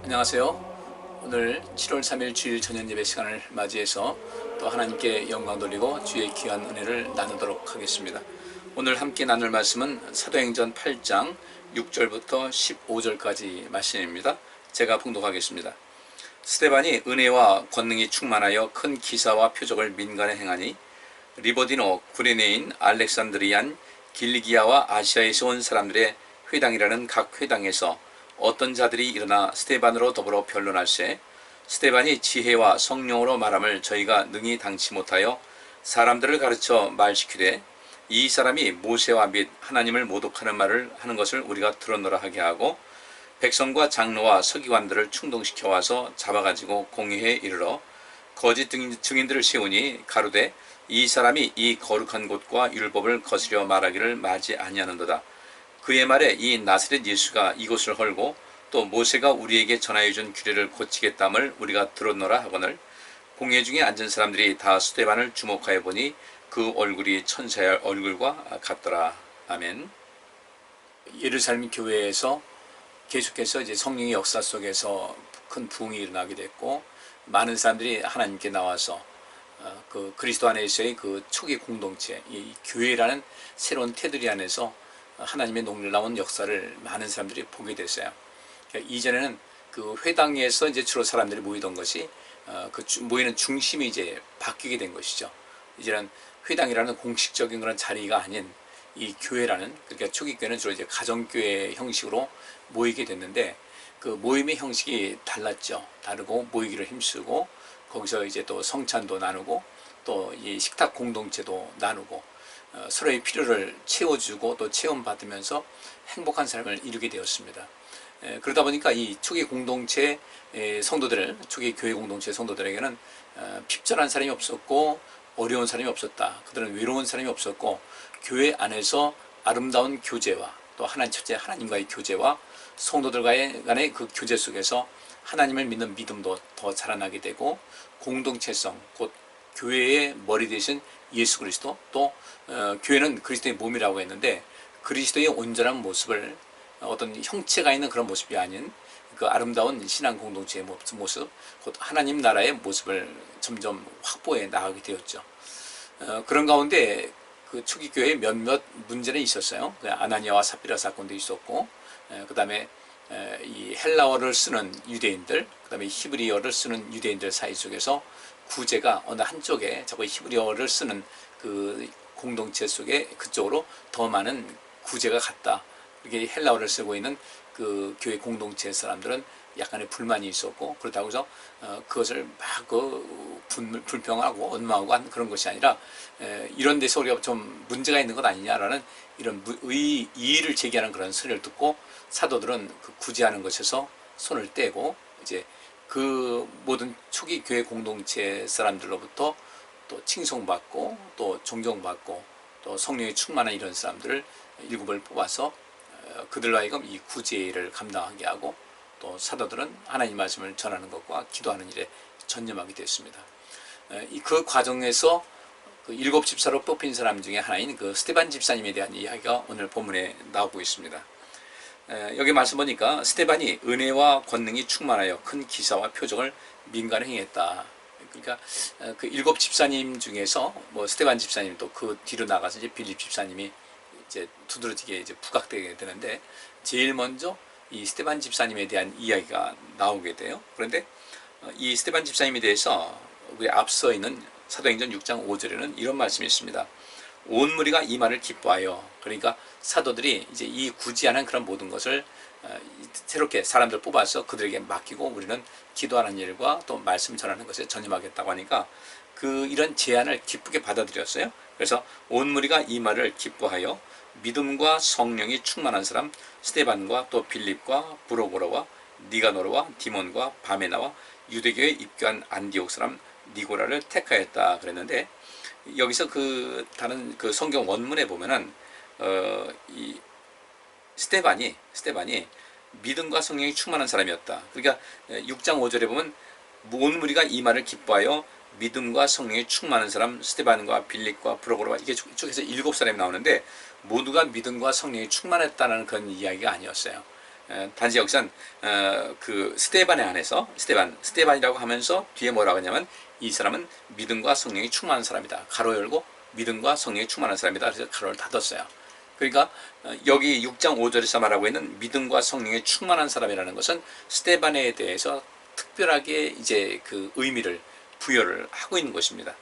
안녕하세요. 오늘 7월 3일 주일 저녁 예배 시간을 맞이해서 또 하나님께 영광 돌리고 주의 귀한 은혜를 나누도록 하겠습니다. 오늘 함께 나눌 말씀은 사도행전 8장 6절부터 15절까지 말씀입니다. 제가 봉독하겠습니다. 스데반이 은혜와 권능이 충만하여 큰 기사와 표적을 민간에 행하니 리보디노, 구레네인, 알렉산드리안, 길리기아와 아시아에서 온 사람들의 회당이라는 각 회당에서 어떤 자들이 일어나 스데반으로 더불어 변론할세 스데반이 지혜와 성령으로 말함을 저희가 능히 당치 못하여 사람들을 가르쳐 말시키되 이 사람이 모세와 및 하나님을 모독하는 말을 하는 것을 우리가 들었노라 하게 하고 백성과 장로와 서기관들을 충동시켜 와서 잡아가지고 공회에 이르러 거짓 증인들을 세우니 가로되 이 사람이 이 거룩한 곳과 율법을 거스려 말하기를 마지 아니하는도다. 그의 말에 이 나사렛 예수가 이곳을 헐고 또 모세가 우리에게 전하여 준 규례를 고치겠담을 우리가 들었노라 하거늘 공회 중에 앉은 사람들이 다 스데반을 주목하여 보니 그 얼굴이 천사의 얼굴과 같더라. 아멘. 예루살렘 교회에서 계속해서 이제 성령의 역사 속에서 큰 부흥이 일어나게 됐고 많은 사람들이 하나님께 나와서 그 그리스도 안에서의 그 초기 공동체, 이 교회라는 새로운 테두리 안에서 하나님의 놀라운 역사를 많은 사람들이 보게 됐어요. 그러니까 이전에는 그 회당에서 이제 주로 사람들이 모이던 것이 그 모이는 중심이 이제 바뀌게 된 것이죠. 이제는 회당이라는 공식적인 그런 자리가 아닌 이 교회라는, 그러니까 초기 교회는 주로 이제 가정교회 형식으로 모이게 됐는데 그 모임의 형식이 달랐죠. 다르고 모이기를 힘쓰고 거기서 이제 또 성찬도 나누고 또 이 식탁 공동체도 나누고 서로의 필요를 채워주고 또 체험받으면서 행복한 삶을 이루게 되었습니다. 그러다 보니까 이 초기 공동체 성도들, 초기 교회 공동체 성도들에게는 핍절한 사람이 없었고 어려운 사람이 없었다. 그들은 외로운 사람이 없었고 교회 안에서 아름다운 교제와 또 첫째 하나님과의 교제와 성도들과의 간의 그 교제 속에서 하나님을 믿는 믿음도 더 자라나게 되고 공동체성, 곧 교회의 머리 대신 예수 그리스도, 또 교회는 그리스도의 몸이라고 했는데 그리스도의 온전한 모습을 어떤 형체가 있는 그런 모습이 아닌 그 아름다운 신앙 공동체의 모습, 곧 하나님 나라의 모습을 점점 확보해 나가게 되었죠. 그런 가운데 그 초기 교회에 몇몇 문제는 있었어요. 아나니아와 삽비라 사건도 있었고, 그 다음에 이 헬라어를 쓰는 유대인들, 그 다음에 히브리어를 쓰는 유대인들 사이 속에서 구제가 어느 한쪽에 자꾸 히브리어를 쓰는 그 공동체 속에 그쪽으로 더 많은 구제가 갔다. 이게 헬라어를 쓰고 있는 그 교회 공동체 사람들은 약간의 불만이 있었고, 그렇다고 해서 그것을 막 불평하고 원망하고 한 그런 것이 아니라 이런 데서 우리가 좀 문제가 있는 것 아니냐라는 이런 이의를 제기하는 그런 소리를 듣고 사도들은 그 구제하는 것에서 손을 떼고 이제 그 모든 초기 교회 공동체 사람들로부터 또 칭송받고 또 존경받고 또 성령이 충만한 이런 사람들을 7을 뽑아서 그들로 하여금 이 구제를 감당하게 하고 또 사도들은 하나님 말씀을 전하는 것과 기도하는 일에 전념하게 됐습니다. 그 과정에서 그 7 집사로 뽑힌 사람 중에 하나인 그 스데반 집사님에 대한 이야기가 오늘 본문에 나오고 있습니다. 여기 말씀 보니까 스데반이 은혜와 권능이 충만하여 큰 기사와 표적을 민간에 행했다. 그러니까 그 7 집사님 중에서 뭐 스데반 집사님도 그 뒤로 나가서 이제 빌립 집사님이 이제 두드러지게 이제 부각되게 되는데 제일 먼저 이 스데반 집사님에 대한 이야기가 나오게 돼요. 그런데 이 스데반 집사님에 대해서 우리 앞서 있는 사도행전 6장 5절에는 이런 말씀이 있습니다. 온 무리가 이 말을 기뻐하여, 그러니까 사도들이 이제 이 구제하는 그런 모든 것을 새롭게 사람들 뽑아서 그들에게 맡기고 우리는 기도하는 일과 또 말씀 전하는 것에 전념하겠다고 하니까 이런 제안을 기쁘게 받아들였어요. 그래서 온 무리가 이 말을 기뻐하여 믿음과 성령이 충만한 사람 스데반과 또 빌립과 브로고로와 니가노르와 디몬과 바메나와 유대교에 입교한 안디옥 사람 니고라를 택하였다 그랬는데, 여기서 다른 그 성경 원문에 보면은 이 스데반이 믿음과 성령이 충만한 사람이었다. 그러니까 6장 5절에 보면 온 무리가 이 말을 기뻐하여 믿음과 성령이 충만한 사람 스데반과 빌립과 브로고로와 이게 쪽에서 7 사람이 나오는데 모두가 믿음과 성령이 충만했다는 그런 이야기가 아니었어요. 단지 여기선 그 스데반에 한해서 스데반이라고 하면서 뒤에 뭐라고 하냐면 이 사람은 믿음과 성령이 충만한 사람이다. 가로 열고 믿음과 성령이 충만한 사람이다. 그래서 가로를 닫았어요. 그러니까 여기 6장 5절에서 말하고 있는 믿음과 성령이 충만한 사람이라는 것은 스데반에 대해서 특별하게 이제 그 의미를 부여를 하고 있는 것입니다.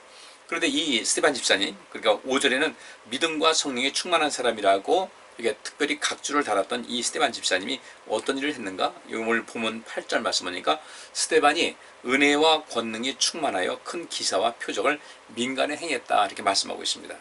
그런데 이 스데반 집사님, 그러니까 5절에는 믿음과 성령이 충만한 사람이라고 이게 특별히 각주를 달았던 이 스데반 집사님이 어떤 일을 했는가? 오늘 보면 8절 말씀 보니까 스데반이 은혜와 권능이 충만하여 큰 기사와 표적을 민간에 행했다 이렇게 말씀하고 있습니다.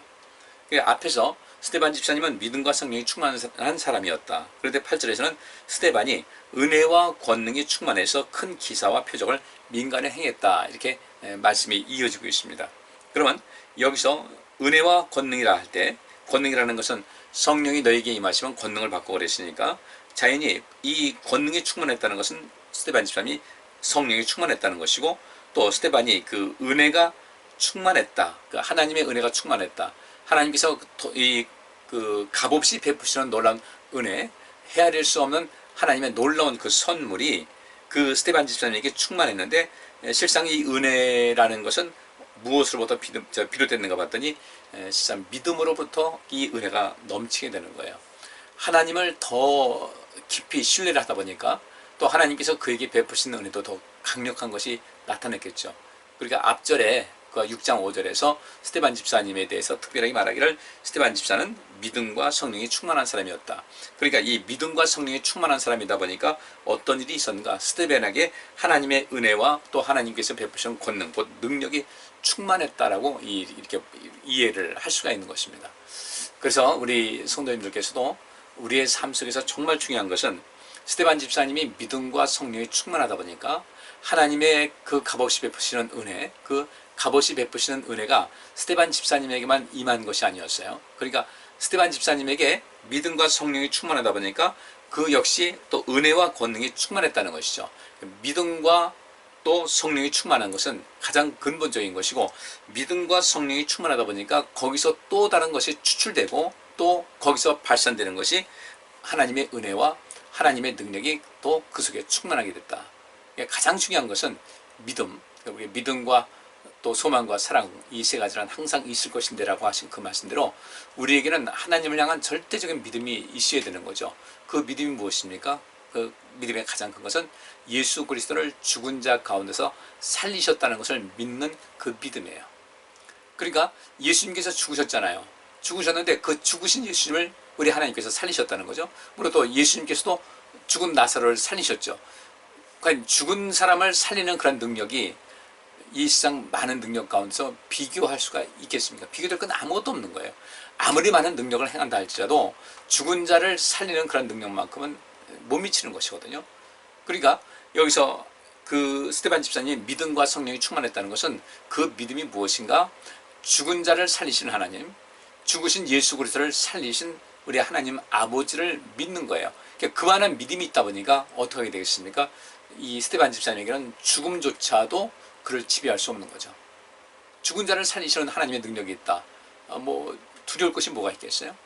앞에서 스데반 집사님은 믿음과 성령이 충만한 사람이었다. 그런데 8절에서는 스데반이 은혜와 권능이 충만해서 큰 기사와 표적을 민간에 행했다 이렇게 말씀이 이어지고 있습니다. 그러면 여기서 은혜와 권능이라 할 때 권능이라는 것은 성령이 너에게 임하시면 권능을 받고 그랬으니까 자연히 이 권능이 충만했다는 것은 스데반 집사님이 성령이 충만했다는 것이고 또 스데반이 그 은혜가 충만했다. 그 하나님의 은혜가 충만했다. 하나님께서 그 값없이 베푸시는 놀라운 은혜, 헤아릴 수 없는 하나님의 놀라운 그 선물이 그 스데반 집사님에게 충만했는데 실상 이 은혜라는 것은 무엇으로부터 비롯됐는가 봤더니 실상 믿음으로부터 이 은혜가 넘치게 되는 거예요. 하나님을 더 깊이 신뢰를 하다 보니까 또 하나님께서 그에게 베푸신 은혜도 더 강력한 것이 나타났겠죠. 그러니까 앞절에 그 6장 5절에서 스데반 집사님에 대해서 특별하게 말하기를 스데반 집사는 믿음과 성령이 충만한 사람이었다. 그러니까 이 믿음과 성령이 충만한 사람이다 보니까 어떤 일이 있었는가? 스데반에게 하나님의 은혜와 또 하나님께서 베푸신 권능, 곧 능력이 충만했다라고 이렇게 이해를 할 수가 있는 것입니다. 그래서 우리 성도님들께서도 우리의 삶 속에서 정말 중요한 것은 스데반 집사님이 믿음과 성령이 충만하다 보니까 하나님의 그 값없이 베푸시는 은혜, 그 값없이 베푸시는 은혜가 스데반 집사님에게만 임한 것이 아니었어요. 그러니까 스데반 집사님에게 믿음과 성령이 충만하다 보니까 그 역시 또 은혜와 권능이 충만했다는 것이죠. 믿음과 또 성령이 충만한 것은 가장 근본적인 것이고 믿음과 성령이 충만하다 보니까 거기서 또 다른 것이 추출되고 또 거기서 발산되는 것이 하나님의 은혜와 하나님의 능력이 또 그 속에 충만하게 됐다. 가장 중요한 것은 믿음, 우리 믿음과 또 소망과 사랑 이 세 가지는 항상 있을 것인데 라고 하신 그 말씀대로 우리에게는 하나님을 향한 절대적인 믿음이 있어야 되는 거죠. 그 믿음이 무엇입니까? 그 믿음의 가장 큰 것은 예수 그리스도를 죽은 자 가운데서 살리셨다는 것을 믿는 그 믿음이에요. 그러니까 예수님께서 죽으셨잖아요. 죽으셨는데 그 죽으신 예수님을 우리 하나님께서 살리셨다는 거죠. 그리고 또 예수님께서도 죽은 나사로를 살리셨죠. 그러니까 죽은 사람을 살리는 그런 능력이 이 세상 많은 능력 가운데서 비교할 수가 있겠습니까? 비교될 건 아무것도 없는 거예요. 아무리 많은 능력을 행한다 할지라도 죽은 자를 살리는 그런 능력만큼은 못 미치는 것이거든요. 그러니까 여기서 그 스데반 집사님이 믿음과 성령이 충만했다는 것은 그 믿음이 무엇인가? 죽은 자를 살리시는 하나님, 죽으신 예수 그리스도를 살리신 우리 하나님 아버지를 믿는 거예요. 그러니까 그만한 믿음이 있다 보니까 어떻게 하게 되겠습니까? 이 스데반 집사님에게는 죽음조차도 그를 지배할 수 없는 거죠. 죽은 자를 살리시는 하나님의 능력이 있다. 뭐 두려울 것이 뭐가 있겠어요?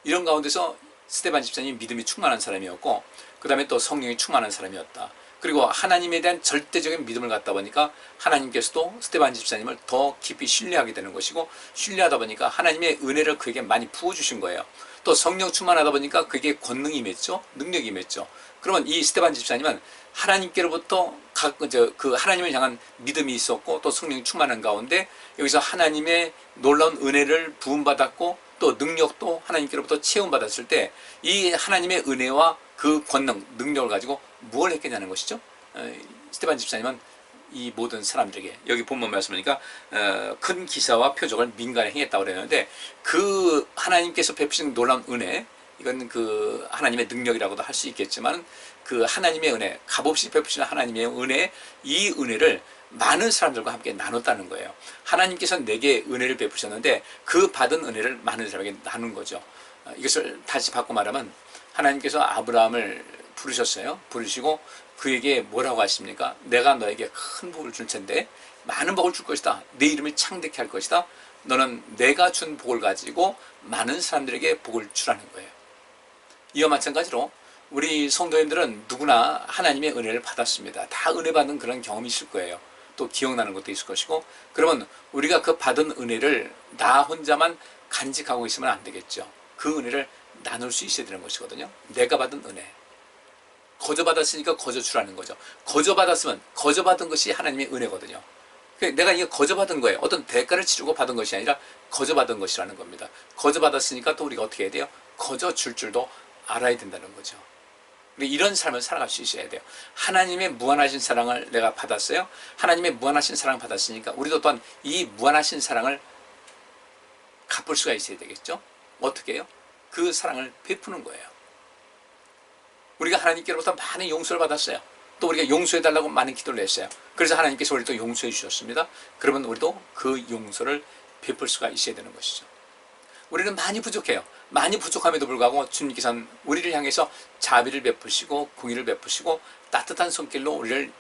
이런 가운데서 스데반 집사님이 믿음이 충만한 사람이었고 그 다음에 또 성령이 충만한 사람이었다. 그리고 하나님에 대한 절대적인 믿음을 갖다 보니까 하나님께서도 스데반 집사님을 더 깊이 신뢰하게 되는 것이고 신뢰하다 보니까 하나님의 은혜를 그에게 많이 부어주신 거예요. 또 성령 충만하다 보니까 그에게 권능이 임했죠. 능력이 임했죠. 그러면 이 스데반 집사님은 하나님께로부터 그 하나님을 향한 믿음이 있었고 또 성령이 충만한 가운데 여기서 하나님의 놀라운 은혜를 부음받았고 또 능력도 하나님께로부터 체험받았을 때 이 하나님의 은혜와 그 권능, 능력을 가지고 무엇을 했겠냐는 것이죠. 스데반 집사님은 이 모든 사람들에게 여기 본문 말씀하니까 큰 기사와 표적을 민간에 행했다고 그랬는데 그 하나님께서 베푸신 놀라운 은혜, 이건 그 하나님의 능력이라고도 할 수 있겠지만 그 하나님의 은혜, 값없이 베푸시는 하나님의 은혜, 이 은혜를 많은 사람들과 함께 나눴다는 거예요. 하나님께서 내게 은혜를 베푸셨는데 그 받은 은혜를 많은 사람에게 나눈 거죠. 이것을 다시 바꿔 말하면 하나님께서 아브라함을 부르셨어요. 부르시고 그에게 뭐라고 하십니까? 내가 너에게 큰 복을 줄 텐데 많은 복을 줄 것이다. 내 이름을 창대케 할 것이다. 너는 내가 준 복을 가지고 많은 사람들에게 복을 주라는 거예요. 이와 마찬가지로 우리 성도님들은 누구나 하나님의 은혜를 받았습니다. 다 은혜 받는 그런 경험이 있을 거예요. 또 기억나는 것도 있을 것이고, 그러면 우리가 그 받은 은혜를 나 혼자만 간직하고 있으면 안 되겠죠. 그 은혜를 나눌 수 있어야 되는 것이거든요. 내가 받은 은혜. 거저 받았으니까 거저 주라는 거죠. 거저 받았으면 거저 받은 것이 하나님의 은혜거든요. 내가 이게 거저 받은 거예요. 어떤 대가를 치르고 받은 것이 아니라 거저 받은 것이라는 겁니다. 거저 받았으니까 또 우리가 어떻게 해야 돼요? 거저 줄 줄도 알아야 된다는 거죠. 이런 삶을 살아갈 수 있어야 돼요. 하나님의 무한하신 사랑을 내가 받았어요. 하나님의 무한하신 사랑을 받았으니까 우리도 또한 이 무한하신 사랑을 갚을 수가 있어야 되겠죠. 어떻게 해요? 그 사랑을 베푸는 거예요. 우리가 하나님께로부터 많은 용서를 받았어요. 또 우리가 용서해달라고 많은 기도를 했어요. 그래서 하나님께서 우리를 또 용서해 주셨습니다. 그러면 우리도 그 용서를 베풀 수가 있어야 되는 것이죠. 우리는 많이 부족해요. 많이 부족함에도 불구하고 주님께서는 우리를 향해서 자비를 베푸시고 공의를 베푸시고 따뜻한 손길로 우리를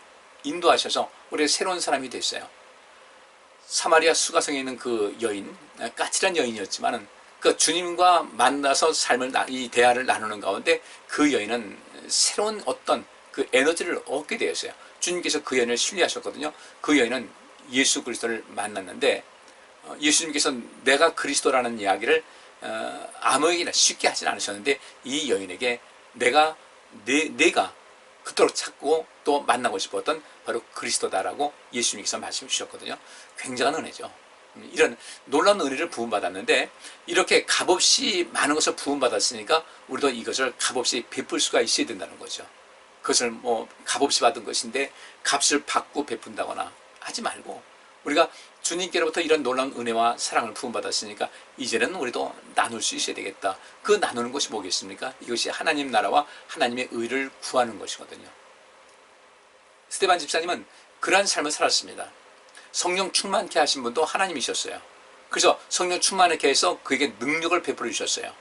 인도하셔서 우리가 새로운 사람이 됐어요. 사마리아 수가성에 있는 그 여인, 까칠한 여인이었지만은 그 주님과 만나서 이 대화를 나누는 가운데 그 여인은 새로운 어떤 그 에너지를 얻게 되었어요. 주님께서 그 여인을 신뢰하셨거든요. 그 여인은 예수 그리스도를 만났는데 예수님께서 내가 그리스도라는 이야기를 아무에게나 쉽게 하진 않으셨는데 이 여인에게 내가 그토록 찾고 또 만나고 싶었던 바로 그리스도다라고 예수님께서 말씀 주셨거든요. 굉장한 은혜죠. 이런 놀라운 은혜를 부음받았는데 이렇게 값없이 많은 것을 부음받았으니까 우리도 이것을 값없이 베풀 수가 있어야 된다는 거죠. 그것을 값없이 받은 것인데 값을 받고 베푼다거나 하지 말고 우리가 주님께로부터 이런 놀라운 은혜와 사랑을 부음받았으니까 이제는 우리도 나눌 수 있어야 되겠다. 그 나누는 것이 뭐겠습니까? 이것이 하나님 나라와 하나님의 의를 구하는 것이거든요. 스데반 집사님은 그러한 삶을 살았습니다. 성령 충만케 하신 분도 하나님이셨어요. 그래서 성령 충만케 해서 그에게 능력을 베풀어 주셨어요.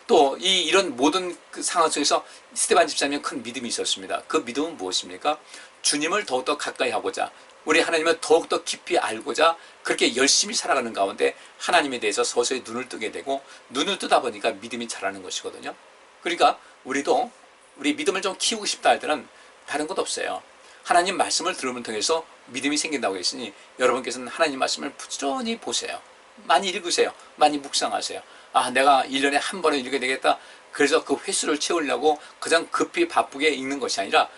또 이런 모든 그 상황 속에서 스데반 집사님은 큰 믿음이 있었습니다. 그 믿음은 무엇입니까? 주님을 더욱더 가까이 하고자 우리 하나님을 더욱더 깊이 알고자 그렇게 열심히 살아가는 가운데 하나님에 대해서 서서히 눈을 뜨게 되고 눈을 뜨다 보니까 믿음이 자라는 것이거든요. 그러니까 우리도 우리 믿음을 좀 키우고 싶다 할 때는 다른 것 없어요. 하나님 말씀을 들으면 통해서 믿음이 생긴다고 했으니 여러분께서는 하나님 말씀을 부지런히 보세요. 많이 읽으세요. 많이 묵상하세요. 내가 1년에 한 번은 읽게 되겠다. 그래서 그 횟수를 채우려고 가장 급히 바쁘게 읽는 것이 아니라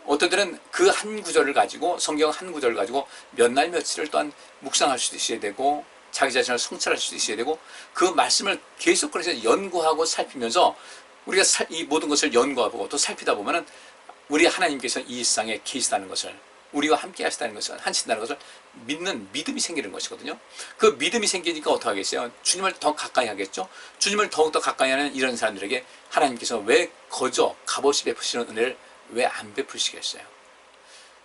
어떤 때는 그 한 구절을 가지고 성경 한 구절을 가지고 몇 날 며칠을 또한 묵상할 수도 있어야 되고 자기 자신을 성찰할 수도 있어야 되고 그 말씀을 계속 그래서 연구하고 살피면서 우리가 이 모든 것을 연구하고 또 살피다 보면은 우리 하나님께서 이 세상에 계시다는 것을 우리와 함께 하시다는 것을 하신다는 것을 믿는 믿음이 생기는 것이거든요. 그 믿음이 생기니까 어떻게 하겠어요? 주님을 더 가까이 하겠죠. 주님을 더욱더 가까이 하는 이런 사람들에게 하나님께서 왜 거저 값없이 베푸시는 은혜를 왜 안 베푸시겠어요?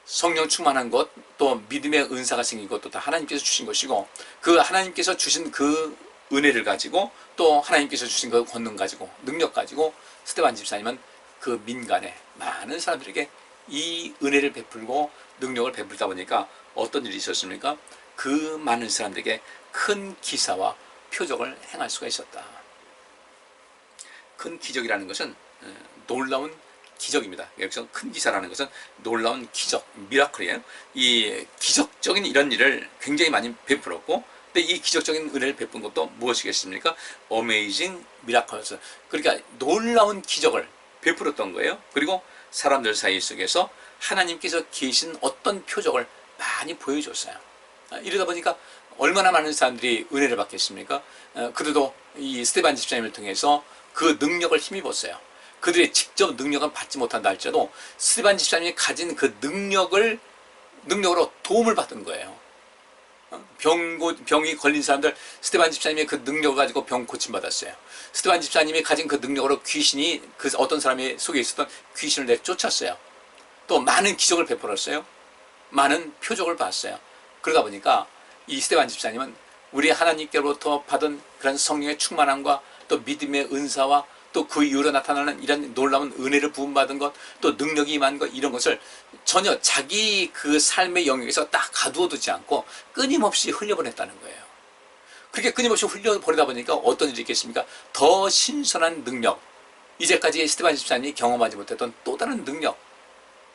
성령 충만한 것, 또 믿음의 은사가 생긴 것도 다 하나님께서 주신 것이고 그 하나님께서 주신 그 은혜를 가지고 또 하나님께서 주신 그 권능 가지고 능력 가지고 스데반 집사님은 그 민간에 많은 사람들에게 이 은혜를 베풀고 능력을 베풀다 보니까 어떤 일이 있었습니까? 그 많은 사람들에게 큰 기사와 표적을 행할 수가 있었다. 큰 기적이라는 것은 놀라운 기적입니다. 여기서 큰 기사라는 것은 놀라운 기적, 미라클이에요. 이 기적적인 이런 일을 굉장히 많이 베풀었고 근데 이 기적적인 은혜를 베푼 것도 무엇이겠습니까? 어메이징 미라클스. 그러니까 놀라운 기적을 베풀었던 거예요. 그리고 사람들 사이 속에서 하나님께서 계신 어떤 표적을 많이 보여줬어요. 이러다 보니까 얼마나 많은 사람들이 은혜를 받겠습니까? 그래도 이 스데반 집사님을 통해서 그 능력을 힘입었어요. 그들의 직접 능력은 받지 못한다 할지라도 스데반 집사님이 가진 그 능력으로 도움을 받은 거예요. 병이 걸린 사람들 스데반 집사님의 그 능력을 가지고 병 고침받았어요. 스데반 집사님이 가진 그 능력으로 귀신이 그 어떤 사람의 속에 있었던 귀신을 내쫓았어요. 또 많은 기적을 베풀었어요. 많은 표적을 봤어요. 그러다 보니까 이 스데반 집사님은 우리 하나님께로부터 받은 그런 성령의 충만함과 또 믿음의 은사와 또 그 이후로 나타나는 이런 놀라운 은혜를 부음받은 것, 또 능력이 임한 것, 이런 것을 전혀 자기 그 삶의 영역에서 딱 가두어두지 않고 끊임없이 흘려보냈다는 거예요. 그렇게 끊임없이 흘려보내다 보니까 어떤 일이 있겠습니까? 더 신선한 능력, 이제까지 스테반 집사님이 경험하지 못했던 또 다른 능력,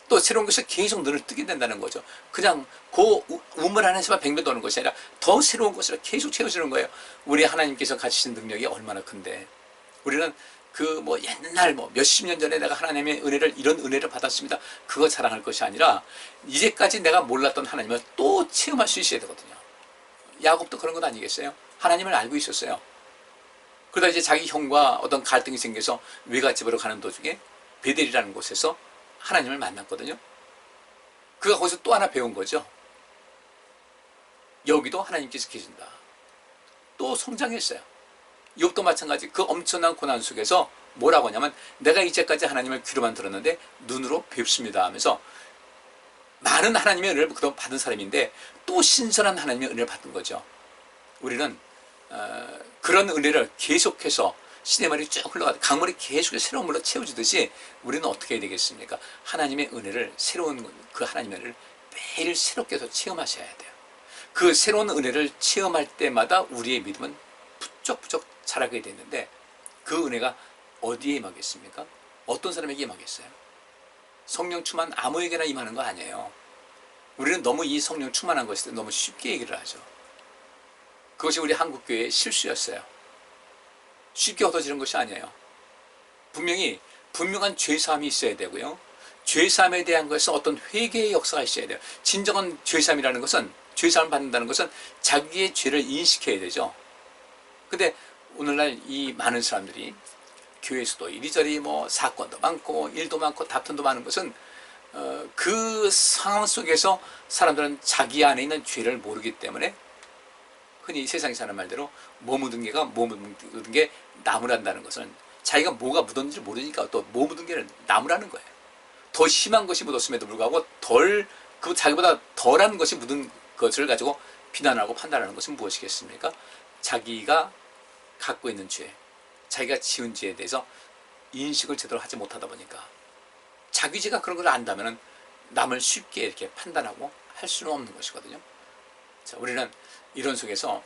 또 새로운 것이 계속 눈을 뜨게 된다는 거죠. 그냥 그 우물 안에서만 뱅뱅 도는 것이 아니라 더 새로운 것으로 계속 채워지는 거예요. 우리 하나님께서 가지신 능력이 얼마나 큰데, 우리는 그 뭐 옛날 뭐 몇십 년 전에 내가 하나님의 은혜를, 이런 은혜를 받았습니다, 그거 자랑할 것이 아니라 이제까지 내가 몰랐던 하나님을 또 체험할 수 있어야 되거든요. 야곱도 그런 건 아니겠어요? 하나님을 알고 있었어요. 그러다 이제 자기 형과 어떤 갈등이 생겨서 외갓집으로 가는 도중에 베델이라는 곳에서 하나님을 만났거든요. 그가 거기서 또 하나 배운 거죠. 여기도 하나님께서 계신다. 또 성장했어요. 욥도 마찬가지. 그 엄청난 고난 속에서 뭐라고 하냐면, 내가 이제까지 하나님을 귀로만 들었는데 눈으로 뵙습니다 하면서, 많은 하나님의 은혜를 그동안 받은 사람인데 또 신선한 하나님의 은혜를 받은 거죠. 우리는 그런 은혜를 계속해서 시내말이 쭉 흘러가다 강물이 계속해서 새로운 물로 채워지듯이 우리는 어떻게 해야 되겠습니까? 하나님의 은혜를, 새로운 그 하나님의 은혜를 매일 새롭게 해서 체험하셔야 돼요. 그 새로운 은혜를 체험할 때마다 우리의 믿음은 부쩍부쩍 자라게 되는데, 그 은혜가 어디에 임하겠습니까? 어떤 사람에게 임하겠어요? 성령 충만 아무에게나 임하는 거 아니에요. 우리는 너무 이 성령 충만한 것에 대해 너무 쉽게 얘기를 하죠. 그것이 우리 한국교회의 실수였어요. 쉽게 얻어지는 것이 아니에요. 분명한 죄사함이 있어야 되고요. 죄사함에 대한 것은 어떤 회개의 역사가 있어야 돼요. 진정한 죄사함이라는 것은, 죄사함을 받는다는 것은 자기의 죄를 인식해야 되죠. 근데 오늘날 이 많은 사람들이 교회에서도 이리저리 뭐 사건도 많고 일도 많고 다툼도 많은 것은 그 상황 속에서 사람들은 자기 안에 있는 죄를 모르기 때문에, 흔히 세상에서 하는 말대로 뭐 묻은 개가 뭐 묻은 게 나무란다는 것은, 자기가 뭐가 묻었는지 모르니까 또 뭐 묻은 게는 나무라는 거예요. 더 심한 것이 묻었음에도 불구하고 그 자기보다 덜한 것이 묻은 것을 가지고 비난하고 판단하는 것은 무엇이겠습니까? 자기가 갖고 있는 죄, 자기가 지은 죄에 대해서 인식을 제대로 하지 못하다 보니까, 자기 죄가 그런 걸 안다면 남을 쉽게 이렇게 판단하고 할 수는 없는 것이거든요. 자, 우리는 이런 속에서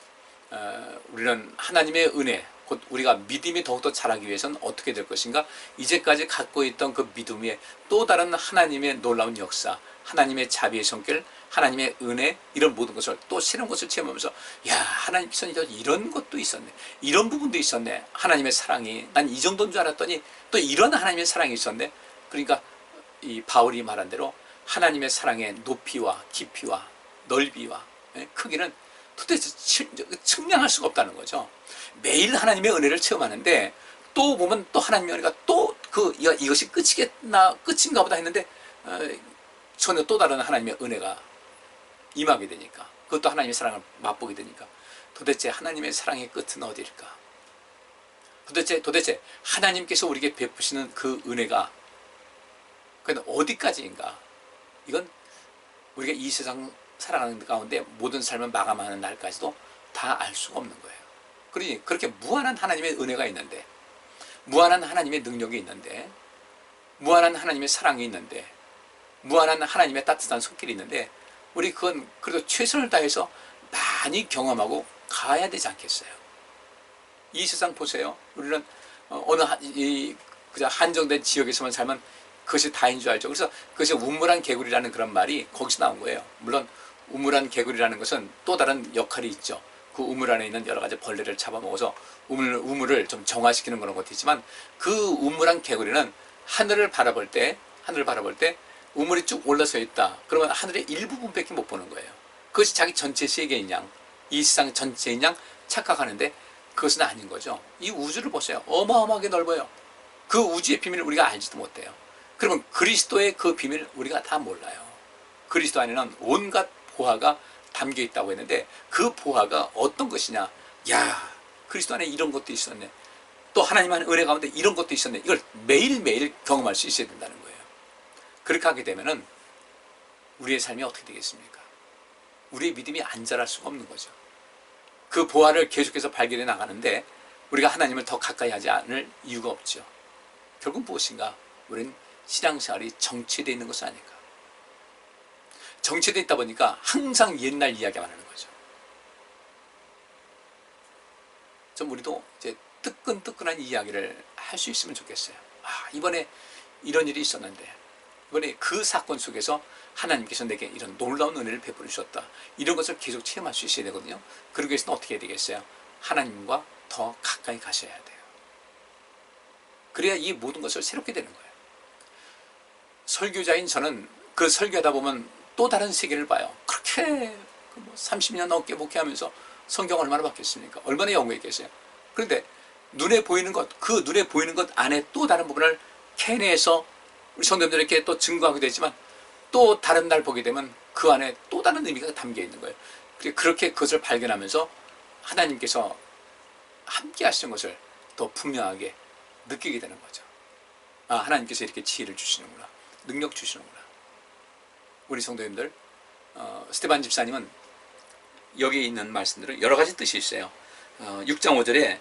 우리는 하나님의 은혜, 곧 우리가 믿음이 더욱더 자라기 위해서는 어떻게 될 것인가? 이제까지 갖고 있던 그 믿음 위에 또 다른 하나님의 놀라운 역사, 하나님의 자비의 손길, 하나님의 은혜, 이런 모든 것을, 또 새로운 것을 체험하면서, 야, 하나님께서는 이런 것도 있었네, 이런 부분도 있었네, 하나님의 사랑이 난 이 정도인 줄 알았더니 또 이런 하나님의 사랑이 있었네. 그러니까 이 바울이 말한 대로 하나님의 사랑의 높이와 깊이와 넓이와 크기는 도대체 측량할 수가 없다는 거죠. 매일 하나님의 은혜를 체험하는데, 또 보면 또 하나님의 은혜가 또 이것이 끝인가 보다 했는데 전혀 또 다른 하나님의 은혜가 임하게 되니까, 그것도 하나님의 사랑을 맛보게 되니까, 도대체 하나님의 사랑의 끝은 어디일까? 도대체 하나님께서 우리에게 베푸시는 그 은혜가 어디까지인가? 이건 우리가 이 세상 살아가는 가운데 모든 삶을 마감하는 날까지도 다 알 수가 없는 거예요. 그러니 그렇게 무한한 하나님의 은혜가 있는데, 무한한 하나님의 능력이 있는데, 무한한 하나님의 사랑이 있는데, 무한한 하나님의 따뜻한 손길이 있는데, 우리 그건 그래도 최선을 다해서 많이 경험하고 가야 되지 않겠어요? 이 세상 보세요. 우리는 어느 그냥 한정된 지역에서만 살면 그것이 다인 줄 알죠. 그래서 그것이 우물안 개구리라는 그런 말이 거기서 나온 거예요. 물론 우물안 개구리라는 것은 또 다른 역할이 있죠. 그 우물 안에 있는 여러 가지 벌레를 잡아먹어서 우물을 좀 정화시키는 그런 것도 있지만, 그 우물안 개구리는 하늘을 바라볼 때 우물이 쭉 올라서 있다. 그러면 하늘의 일부분밖에 못 보는 거예요. 그것이 자기 전체 세계인 양, 이 세상 전체인 양 착각하는데, 그것은 아닌 거죠. 이 우주를 보세요. 어마어마하게 넓어요. 그 우주의 비밀을 우리가 알지도 못해요. 그러면 그리스도의 그 비밀을 우리가 다 몰라요. 그리스도 안에는 온갖 보화가 담겨 있다고 했는데, 그 보화가 어떤 것이냐? 야, 그리스도 안에 이런 것도 있었네, 또 하나님의 은혜 가운데 이런 것도 있었네. 이걸 매일매일 경험할 수 있어야 된다는 거예요. 그렇게 하게 되면은 우리의 삶이 어떻게 되겠습니까? 우리의 믿음이 안 자랄 수가 없는 거죠. 그 보화를 계속해서 발견해 나가는데 우리가 하나님을 더 가까이 하지 않을 이유가 없죠. 결국 무엇인가? 우리는 신앙생활이 정체되어 있는 것은 아닐까? 정체되어 있다 보니까 항상 옛날 이야기만 하는 거죠. 좀 우리도 이제 뜨끈뜨끈한 이야기를 할 수 있으면 좋겠어요. 이번에 이런 일이 있었는데, 이번에 그 사건 속에서 하나님께서 내게 이런 놀라운 은혜를 베풀어 주셨다. 이런 것을 계속 체험할 수 있어야 되거든요. 그러기 위해서는 어떻게 해야 되겠어요? 하나님과 더 가까이 가셔야 돼요. 그래야 이 모든 것을 새롭게 되는 거예요. 설교자인 저는 그 설교하다 보면 또 다른 세계를 봐요. 그렇게 30년 넘게 목회하면서 성경 얼마나 봤겠습니까? 얼마나 연구했겠어요? 그런데 눈에 보이는 것, 그 눈에 보이는 것 안에 또 다른 부분을 캐내서 우리 성도님들에게 또 증거하게 되지만, 또 다른 날 보게 되면 그 안에 또 다른 의미가 담겨 있는 거예요. 그렇게 그것을 발견하면서 하나님께서 함께 하시는 것을 더 분명하게 느끼게 되는 거죠. 하나님께서 이렇게 지혜를 주시는구나, 능력 주시는구나. 우리 성도님들, 스테반 집사님은 여기 있는 말씀들은 여러 가지 뜻이 있어요. 6장 5절에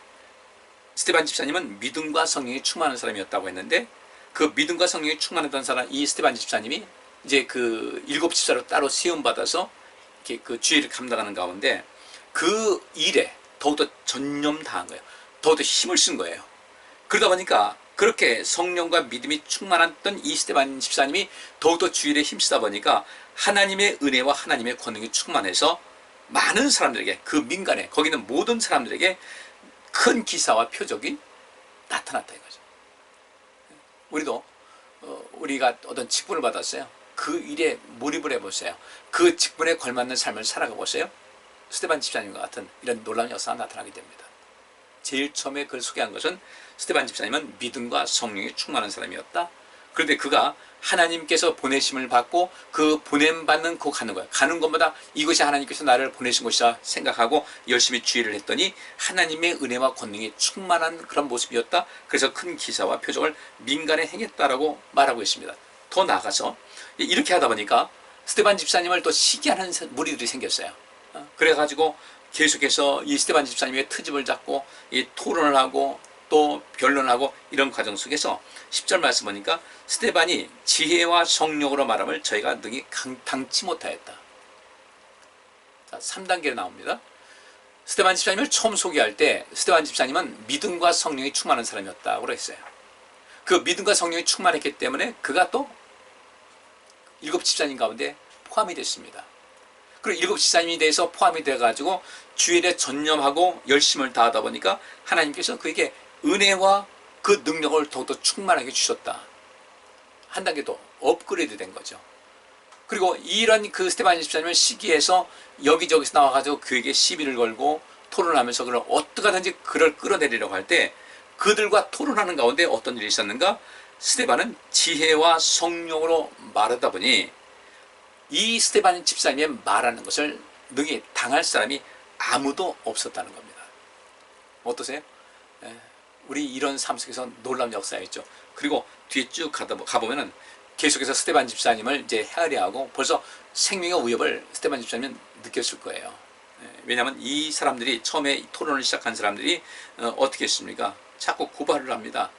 스테반 집사님은 믿음과 성령이 충만한 사람이었다고 했는데, 그 믿음과 성령이 충만했던 사람, 이 스테반 집사님이 이제 그 7집사로 따로 시험받아서 이렇게 그 주의를 감당하는 가운데 그 일에 더욱더 전념 다한 거예요. 더욱더 힘을 쓴 거예요. 그러다 보니까 그렇게 성령과 믿음이 충만했던 이 스테반 집사님이 더욱더 주일에 힘쓰다 보니까 하나님의 은혜와 하나님의 권능이 충만해서 많은 사람들에게, 그 민간에 거기 있는 모든 사람들에게 큰 기사와 표적이 나타났다 이거죠. 우리도 우리가 어떤 직분을 받았어요. 그 일에 몰입을 해보세요. 그 직분에 걸맞는 삶을 살아가 보세요. 스테반 집사님과 같은 이런 놀라운 역사가 나타나게 됩니다. 제일 처음에 그걸 소개한 것은 스테반 집사님은 믿음과 성령이 충만한 사람이었다. 그런데 그가 하나님께서 보내심을 받고 그 보냄받는 그 가는 거예요. 가는 것마다 이것이 하나님께서 나를 보내신 것이라 생각하고 열심히 주의를 했더니 하나님의 은혜와 권능이 충만한 그런 모습이었다. 그래서 큰 기사와 표적을 민간에 행했다라고 말하고 있습니다. 더 나아가서 이렇게 하다 보니까 스테반 집사님을 또 시기하는 무리들이 생겼어요. 그래가지고 계속해서 이 스테반 집사님의 트집을 잡고 이 토론을 하고 또 변론하고 이런 과정 속에서 10절 말씀 보니까 스테반이 지혜와 성령으로 말함을 저희가 능히 당치 못하였다. 자, 3단계로 나옵니다. 스테반 집사님을 처음 소개할 때 스테반 집사님은 믿음과 성령이 충만한 사람이었다고 그랬어요. 그 믿음과 성령이 충만했기 때문에 그가 또 7집사님 가운데 포함이 됐습니다. 그리고 7집사님이 돼서 포함이 돼가지고 주일에 전념하고 열심을 다하다 보니까 하나님께서 그에게 은혜와 그 능력을 더욱더 충만하게 주셨다. 한 단계 더 업그레이드 된 거죠. 그리고 이런 그 스테반 집사님을 시기해서 여기저기서 나와가지고 그에게 시비를 걸고 토론하면서 그를 어떻게 하든지 그를 끌어내리려고 할 때 그들과 토론하는 가운데 어떤 일이 있었는가? 스테반은 지혜와 성령으로 말하다 보니 이 스테반 집사님의 말하는 것을 능히 당할 사람이 아무도 없었다는 겁니다. 어떠세요? 우리 이런 삶 속에서 놀라운 역사였죠. 그리고 뒤에 쭉 가보면은 계속해서 스테반 집사님을 이제 헤아려하고 벌써 생명의 위협을 스테반 집사님은 느꼈을 거예요. 왜냐하면 이 사람들이 처음에 토론을 시작한 사람들이 어떻게 했습니까? 자꾸 고발을 합니다.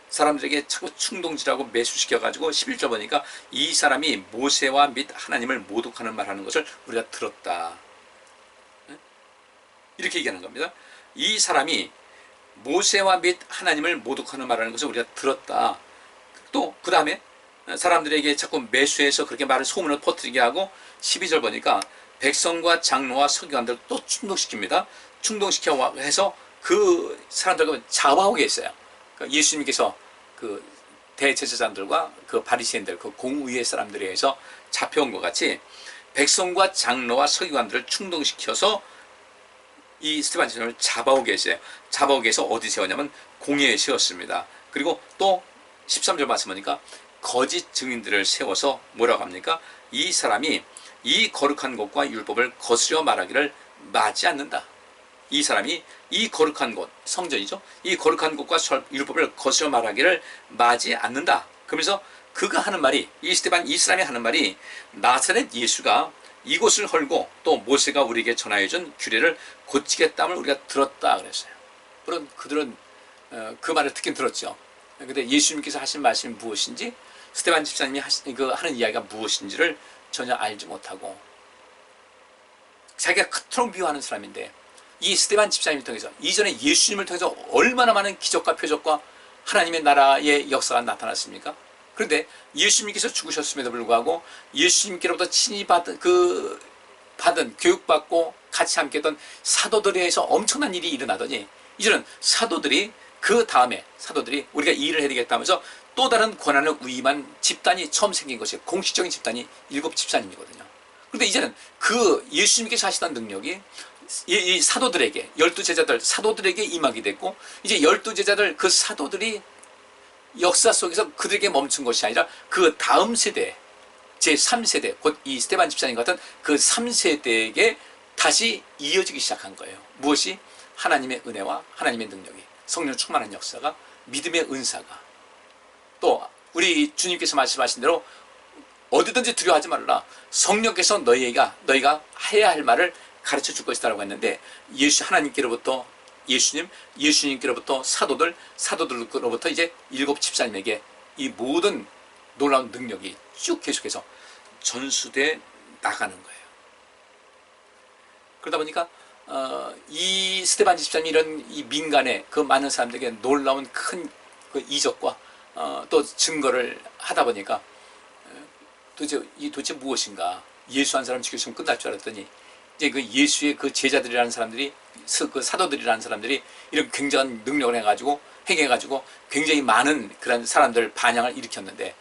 사람들에게 자꾸 충동질하고 매수시켜가지고 11절 보니까 이 사람이 모세와 및 하나님을 모독하는 말하는 것을 우리가 들었다. 이렇게 얘기하는 겁니다. 이 사람이 모세와 및 하나님을 모독하는 말하는 것을 우리가 들었다. 또 그 다음에 사람들에게 자꾸 매수해서 그렇게 말을 소문을 퍼뜨리게 하고 12절 보니까 백성과 장로와 서기관들을 또 충동시킵니다. 충동시켜 해서 그 사람들과 잡아오게 했어요. 그러니까 예수님께서 그 대제사장들과 그 바리새인들, 그 공의회 사람들에 의해서 잡혀온 것 같이 백성과 장로와 서기관들을 충동시켜서 이 스테반 집사님을 잡아오게 했어요. 잡아오게 해서 어디 세웠냐면 공회에 세웠습니다. 그리고 또 13절 말씀 보니까 거짓 증인들을 세워서 뭐라고 합니까? 이 사람이 이 거룩한 것과 율법을 거스려 말하기를 마지 않는다. 이 사람이 이 거룩한 것, 성전이죠. 이 거룩한 것과 율법을 거스려 말하기를 마지 않는다. 그러면서 그가 하는 말이, 이 사람이 하는 말이 나사렛 예수가 이곳을 헐고 또 모세가 우리에게 전하여준 규례를 고치겠다함을 우리가 들었다 그랬어요. 물론 그들은 그 말을 듣긴 들었죠. 근데 예수님께서 하신 말씀이 무엇인지, 스테반 집사님이 하는 이야기가 무엇인지를 전혀 알지 못하고, 자기가 그토록 미워하는 사람인데 이 스데반 집사님을 통해서, 이전에 예수님을 통해서 얼마나 많은 기적과 표적과 하나님의 나라의 역사가 나타났습니까? 그런데 예수님께서 죽으셨음에도 불구하고 예수님께로부터 친히 받은 교육받고 같이 함께했던 사도들에 의해서 엄청난 일이 일어나더니, 이제는 그 다음에 사도들이 우리가 이 일을 해야 되겠다면서 또 다른 권한을 위임한 집단이 처음 생긴 것이, 공식적인 집단이 7 집사님이거든요. 그런데 이제는 그 예수님께서 하시던 능력이 이 사도들에게, 12제자들 사도들에게 임하게 됐고, 이제 12제자들 그 사도들이 역사 속에서 그들에게 멈춘 것이 아니라 그 다음 세대, 제3세대, 곧 이 스데반 집사님 같은 그 3세대에게 다시 이어지기 시작한 거예요. 무엇이? 하나님의 은혜와 하나님의 능력이, 성령 충만한 역사가, 믿음의 은사가, 또 우리 주님께서 말씀하신 대로 어디든지 두려워하지 말라, 성령께서 너희가 해야 할 말을 가르쳐 줄 것이다라고 했는데, 하나님께로부터 예수님께로부터 사도들로부터 이제 7 집사님에게 이 모든 놀라운 능력이 쭉 계속해서 전수돼 나가는 거예요. 그러다 보니까 이 스데반 집사님이 이런 이 민간의 그 많은 사람들에게 놀라운 큰 그 이적과 또 증거를 하다 보니까 도대체 무엇인가? 예수 한 사람 죽였으면 끝날 줄 알았더니, 이제 그 예수의 그 제자들이라는 사람들이, 그 사도들이라는 사람들이 이런 굉장한 능력을 행해가지고 굉장히 많은 그런 사람들 반향을 일으켰는데,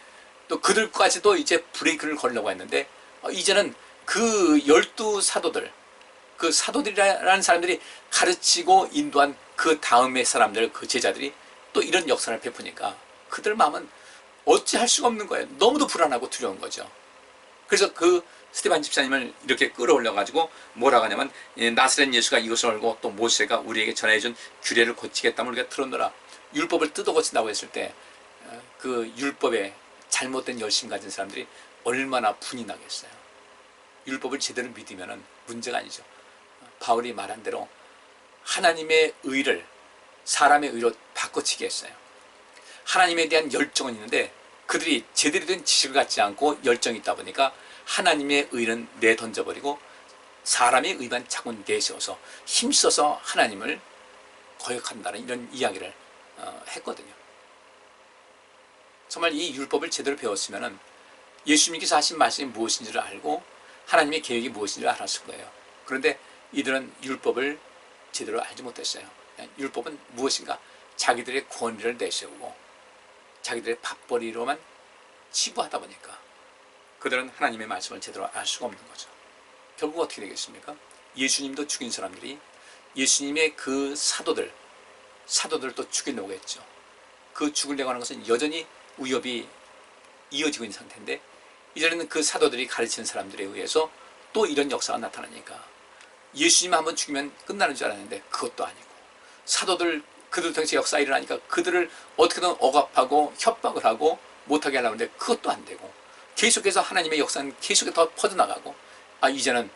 또 그들까지도 이제 브레이크를 걸려고 했는데, 이제는 그 12사도들, 그 사도들이라는 사람들이 가르치고 인도한 그 다음의 사람들, 그 제자들이 또 이런 역사를 베푸니까 그들 마음은 어찌할 수가 없는 거예요. 너무도 불안하고 두려운 거죠. 그래서 그 스데반 집사님을 이렇게 끌어올려가지고 뭐라고 하냐면, 나사렛 예수가 이것을 알고 또 모세가 우리에게 전해준 규례를 고치겠다면 우리가 들었노라. 율법을 뜯어 고친다고 했을 때 그 율법에 잘못된 열심 가진 사람들이 얼마나 분이 나겠어요. 율법을 제대로 믿으면 문제가 아니죠. 바울이 말한 대로 하나님의 의를 사람의 의로 바꿔치기 했어요. 하나님에 대한 열정은 있는데 그들이 제대로 된 지식을 갖지 않고 열정이 있다 보니까 하나님의 의는 내던져버리고 사람의 의만 자꾸 내세워서 힘써서 하나님을 거역한다는 이런 이야기를 했거든요. 정말 이 율법을 제대로 배웠으면 예수님께서 하신 말씀이 무엇인지를 알고 하나님의 계획이 무엇인지를 알았을 거예요. 그런데 이들은 율법을 제대로 알지 못했어요. 율법은 무엇인가? 자기들의 권위를 내세우고 자기들의 밥벌이로만 치부하다 보니까 그들은 하나님의 말씀을 제대로 알 수가 없는 거죠. 결국 어떻게 되겠습니까? 예수님도 죽인 사람들이 예수님의 그 사도들도 죽이려고 했죠. 그 죽으려고 하는 것은 여전히 위협이 이어지고 있는 상태인데, 이제는 그 사도들이 가르치는 사람들에 의해서 또 이런 역사가 나타나니까 예수님 한번 죽이면 끝나는 줄 알았는데 그것도 아니고, 그들 통해서 역사가 일어나니까 그들을 어떻게든 억압하고 협박을 하고 못하게 하려고 하는데 그것도 안 되고, 계속해서 하나님의 역사는 계속해서 더 퍼져나가고, 이제는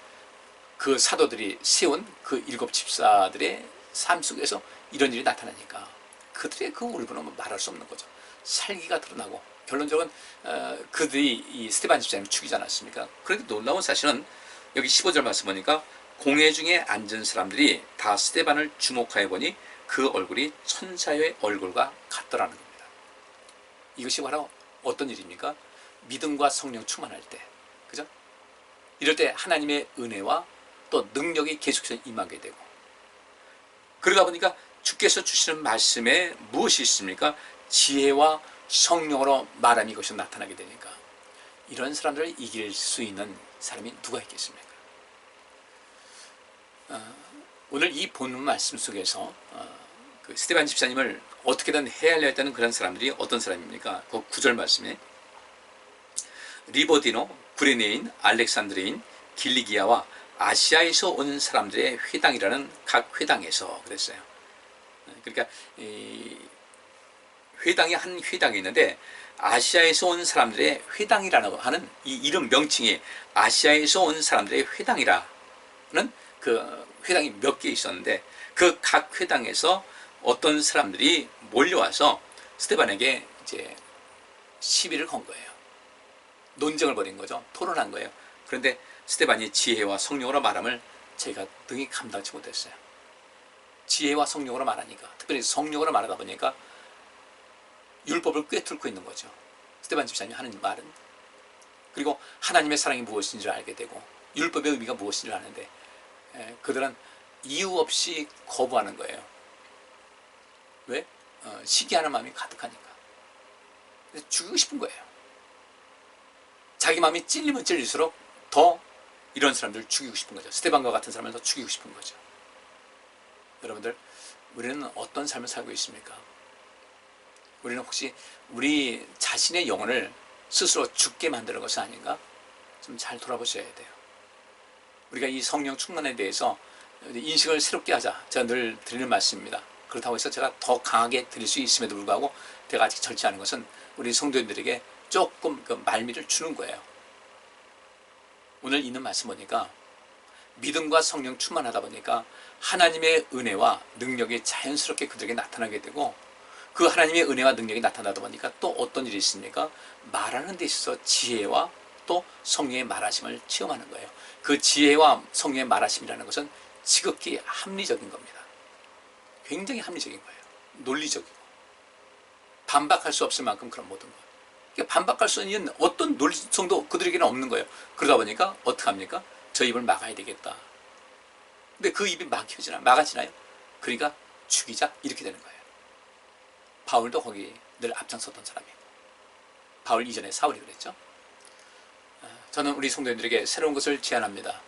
그 사도들이 세운 그 7 집사들의 삶 속에서 이런 일이 나타나니까 그들의 그 울분은 말할 수 없는 거죠. 살기가 드러나고 결론적으로는 그들이 이 스데반 집사님을 죽이지 않았습니까? 그런데 놀라운 사실은 여기 15절 말씀 보니까 공회 중에 앉은 사람들이 다 스데반을 주목하여 보니 그 얼굴이 천사의 얼굴과 같더라는 겁니다. 이것이 바로 어떤 일입니까? 믿음과 성령 충만할 때, 그죠? 이럴 때 하나님의 은혜와 또 능력이 계속해서 임하게 되고, 그러다 보니까 주께서 주시는 말씀에 무엇이 있습니까? 지혜와 성령으로 말함이 이것이 나타나게 되니까 이런 사람들을 이길 수 있는 사람이 누가 있겠습니까? 오늘 이 본문 말씀 속에서 그 스데반 집사님을 어떻게든 해하려 했다는 그런 사람들이 어떤 사람입니까? 그 9절 말씀에 리보디노, 구레네인, 알렉산드레인, 길리기아와 아시아에서 온 사람들의 회당이라는 각 회당에서 그랬어요. 그러니까 이 회당이 한 회당이 있는데 아시아에서 온 사람들의 회당이라고 하는 이 이름 명칭이 아시아에서 온 사람들의 회당이라는 그 회당이 몇 개 있었는데 그 각 회당에서 어떤 사람들이 몰려와서 스데반에게 이제 시비를 건 거예요. 논쟁을 벌인 거죠. 토론한 거예요. 그런데 스데반이 지혜와 성령으로 말함을 제가 능히 감당치 못했어요. 지혜와 성령으로 말하니까, 특별히 성령으로 말하다 보니까 율법을 꿰뚫고 있는 거죠. 스데반 집사님이 하는 말은. 그리고 하나님의 사랑이 무엇인 줄 알게 되고 율법의 의미가 무엇인 줄 아는데 그들은 이유 없이 거부하는 거예요. 왜? 시기하는 마음이 가득하니까. 죽이고 싶은 거예요. 자기 마음이 찔리면 찔릴수록 더 이런 사람들을 죽이고 싶은 거죠. 스데반과 같은 사람을 더 죽이고 싶은 거죠. 여러분들, 우리는 어떤 삶을 살고 있습니까? 우리는 혹시 우리 자신의 영혼을 스스로 죽게 만드는 것이 아닌가? 좀 잘 돌아보셔야 돼요. 우리가 이 성령 충만에 대해서 인식을 새롭게 하자. 제가 늘 드리는 말씀입니다. 그렇다고 해서 제가 더 강하게 드릴 수 있음에도 불구하고 제가 아직 절제하는 것은 우리 성도님들에게 조금 그 말미를 주는 거예요. 오늘 있는 말씀 보니까 믿음과 성령 충만하다 보니까 하나님의 은혜와 능력이 자연스럽게 그들에게 나타나게 되고 그 하나님의 은혜와 능력이 나타나다 보니까 또 어떤 일이 있습니까? 말하는 데 있어서 지혜와 또 성령의 말하심을 체험하는 거예요. 그 지혜와 성령의 말하심이라는 것은 지극히 합리적인 겁니다. 굉장히 합리적인 거예요. 논리적이고 반박할 수 없을 만큼 그런 모든 것. 그러니까 반박할 수 있는 어떤 논리성도 그들에게는 없는 거예요. 그러다 보니까 어떡합니까? 저 입을 막아야 되겠다. 근데 그 입이 막아지나요? 그러니까 죽이자 이렇게 되는 거예요. 바울도 거기 늘 앞장섰던 사람이에요. 바울 이전에 사울이 그랬죠. 저는 우리 성도님들에게 새로운 것을 제안합니다.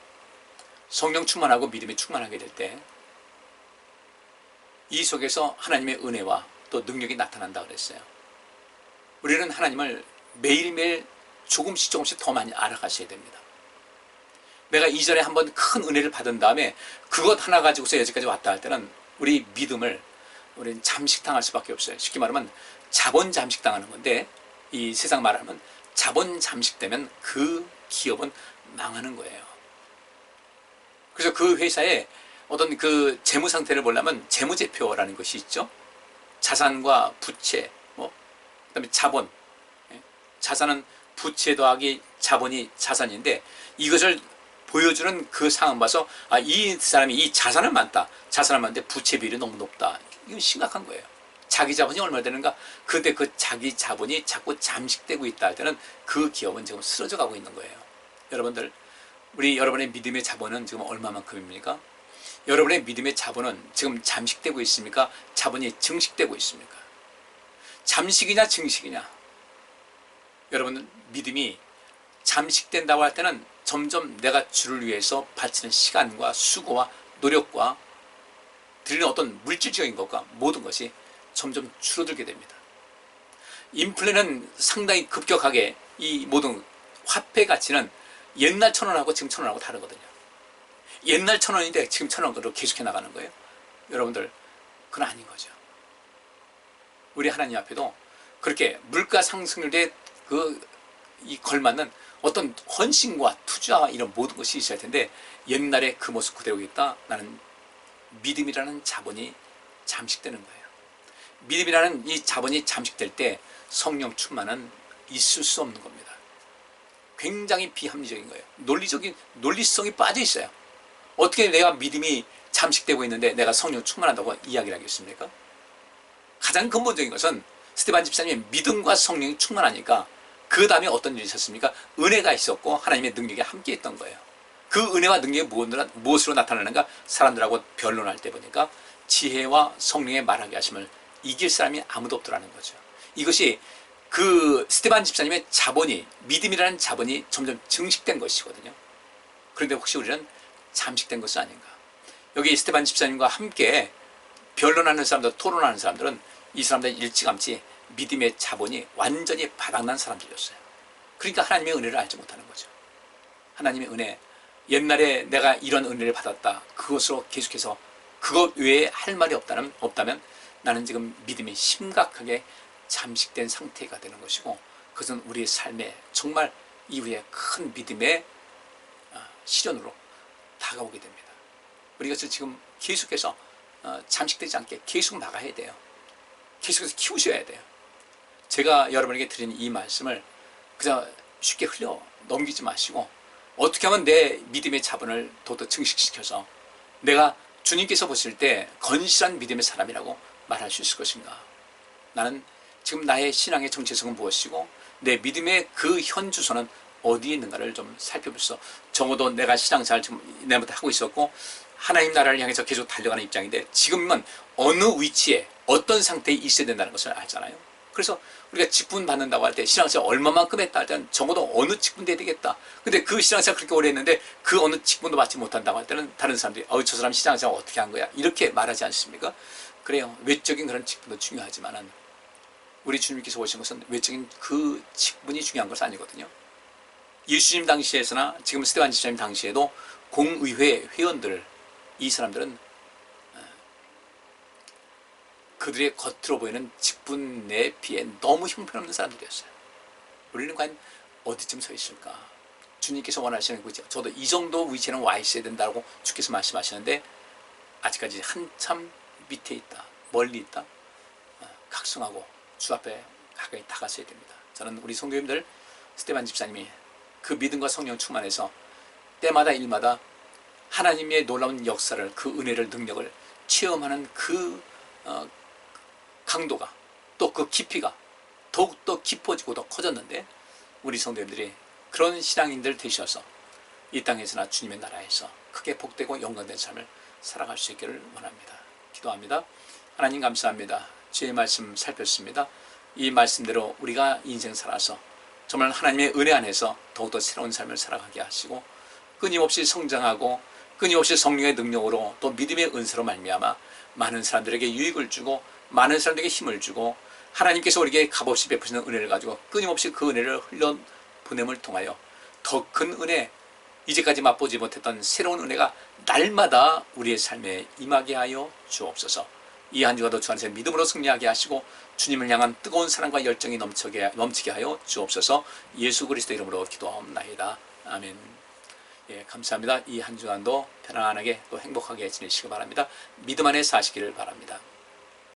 성령 충만하고 믿음이 충만하게 될 때 이 속에서 하나님의 은혜와 또 능력이 나타난다 그랬어요. 우리는 하나님을 매일매일 조금씩 더 많이 알아가셔야 됩니다. 내가 이전에 한번 큰 은혜를 받은 다음에 그것 하나 가지고서 여기까지 왔다 할 때는 우리 믿음을 우리는 잠식당할 수밖에 없어요. 쉽게 말하면 자본 잠식당하는 건데 이 세상 말하면 자본 잠식되면 그 기업은 망하는 거예요. 그래서 그 회사에 어떤 그 재무 상태를 보려면 재무제표라는 것이 있죠. 자산과 부채, 그다음에 자본. 자산은 부채 더하기 자본이 자산인데 이것을 보여주는 그 상황 봐서 이 사람이 이 자산은 많다. 자산은 많은데 부채 비율이 너무 높다. 이건 심각한 거예요. 자기 자본이 얼마나 되는가? 근데 그 자기 자본이 자꾸 잠식되고 있다 할 때는 그 기업은 지금 쓰러져 가고 있는 거예요. 여러분들, 여러분의 믿음의 자본은 지금 얼마만큼입니까? 여러분의 믿음의 자본은 지금 잠식되고 있습니까? 자본이 증식되고 있습니까? 잠식이냐 증식이냐? 여러분, 믿음이 잠식된다고 할 때는 점점 내가 주를 위해서 바치는 시간과 수고와 노력과 드리는 어떤 물질적인 것과 모든 것이 점점 줄어들게 됩니다. 인플레는 상당히 급격하게 이 모든 화폐 가치는 옛날 1,000원하고 지금 1,000원하고 다르거든요. 옛날 1,000원인데 지금 1,000원으로 계속해 나가는 거예요. 여러분들, 그건 아닌 거죠. 우리 하나님 앞에도 그렇게 물가 상승률에 이 걸맞는 어떤 헌신과 투자와 이런 모든 것이 있어야 텐데 옛날에 그 모습 그대로 있다. 나는 믿음이라는 자본이 잠식되는 거예요. 믿음이라는 이 자본이 잠식될 때 성령 충만은 있을 수 없는 겁니다. 굉장히 비합리적인 거예요. 논리성이 빠져 있어요. 어떻게 내가 믿음이 잠식되고 있는데 내가 성령 충만하다고 이야기를 하겠습니까? 가장 근본적인 것은 스데반 집사님의 믿음과 성령이 충만하니까 그 다음에 어떤 일이 있었습니까? 은혜가 있었고 하나님의 능력이 함께 있던 거예요. 그 은혜와 능력이 무엇으로 나타나는가? 사람들하고 변론할 때 보니까 지혜와 성령의 말하게 하심을 이길 사람이 아무도 없더라는 거죠. 이것이 그 스데반 집사님의 자본이, 믿음이라는 자본이 점점 증식된 것이거든요. 그런데 혹시 우리는 잠식된 것은 아닌가? 여기 스데반 집사님과 함께 변론하는 사람들, 토론하는 사람들은 이 사람들 일찌감치 믿음의 자본이 완전히 바닥난 사람들이었어요. 그러니까 하나님의 은혜를 알지 못하는 거죠. 하나님의 은혜, 옛날에 내가 이런 은혜를 받았다. 그것으로 계속해서 그것 외에 할 말이 없다면 나는 지금 믿음이 심각하게 잠식된 상태가 되는 것이고 그것은 우리의 삶에 정말 이후에 큰 믿음의 시련으로 다가오게 됩니다. 우리가 지금 계속해서 잠식되지 않게 계속 나가야 돼요. 계속해서 키우셔야 돼요. 제가 여러분에게 드린 이 말씀을 그냥 쉽게 흘려 넘기지 마시고 어떻게 하면 내 믿음의 자본을 더더 증식시켜서 내가 주님께서 보실 때 건실한 믿음의 사람이라고 말할 수 있을 것인가? 나는 지금 나의 신앙의 정체성은 무엇이고 내 믿음의 그 현 주소는 어디에 있는가를 좀 살펴보면서, 적어도 내가 신앙생활을 지금 내부터 하고 있었고 하나님 나라를 향해서 계속 달려가는 입장인데 지금은 어느 위치에 어떤 상태에 있어야 된다는 것을 알잖아요. 그래서 우리가 직분 받는다고 할 때 신앙생활 얼마만큼 했다 할 때는 적어도 어느 직분 돼야 되겠다. 근데 그 신앙생활 그렇게 오래 했는데 그 어느 직분도 받지 못한다고 할 때는 다른 사람들이 저 사람 신앙생활 어떻게 한 거야? 이렇게 말하지 않습니까? 그래요. 외적인 그런 직분도 중요하지만은 우리 주님께서 오신 것은 외적인 그 직분이 중요한 것은 아니거든요. 예수님 당시에서나 지금 스데반 집사님 당시에도 공의회 회원들, 이 사람들은 그들의 겉으로 보이는 직분에 비해 너무 형편없는 사람들이었어요. 우리는 과연 어디쯤 서 있을까? 주님께서 원하시는 거죠. 저도 이 정도 위치에는 와 있어야 된다고 주께서 말씀하시는데 아직까지 한참 밑에 있다, 멀리 있다, 각성하고 주 앞에 가까이 다가서야 됩니다. 저는 우리 성도님들, 스데반 집사님이 그 믿음과 성령 충만해서 때마다 일마다 하나님의 놀라운 역사를, 그 은혜를, 능력을 체험하는 그 강도가, 또 그 깊이가 더욱더 깊어지고 더 커졌는데 우리 성도님들이 그런 신앙인들 되셔서 이 땅에서나 주님의 나라에서 크게 복되고 영광된 삶을 살아갈 수 있기를 원합니다. 기도합니다. 하나님 감사합니다. 주의 말씀 살폈습니다. 이 말씀대로 우리가 인생 살아서 정말 하나님의 은혜 안에서 더욱더 새로운 삶을 살아가게 하시고 끊임없이 성장하고 끊임없이 성령의 능력으로 또 믿음의 은사로 말미암아 많은 사람들에게 유익을 주고 많은 사람들에게 힘을 주고 하나님께서 우리에게 값없이 베푸시는 은혜를 가지고 끊임없이 그 은혜를 흘려보냄을 통하여 더 큰 은혜, 이제까지 맛보지 못했던 새로운 은혜가 날마다 우리의 삶에 임하게 하여 주옵소서. 이 한 주가 더 주 안에서 믿음으로 승리하게 하시고 주님을 향한 뜨거운 사랑과 열정이 넘치게 하여 주옵소서. 예수 그리스도 이름으로 기도하옵나이다. 아멘. 예, 감사합니다. 이 한 주간도 편안하게 또 행복하게 지내시기 바랍니다. 믿음 안에 사시기를 바랍니다.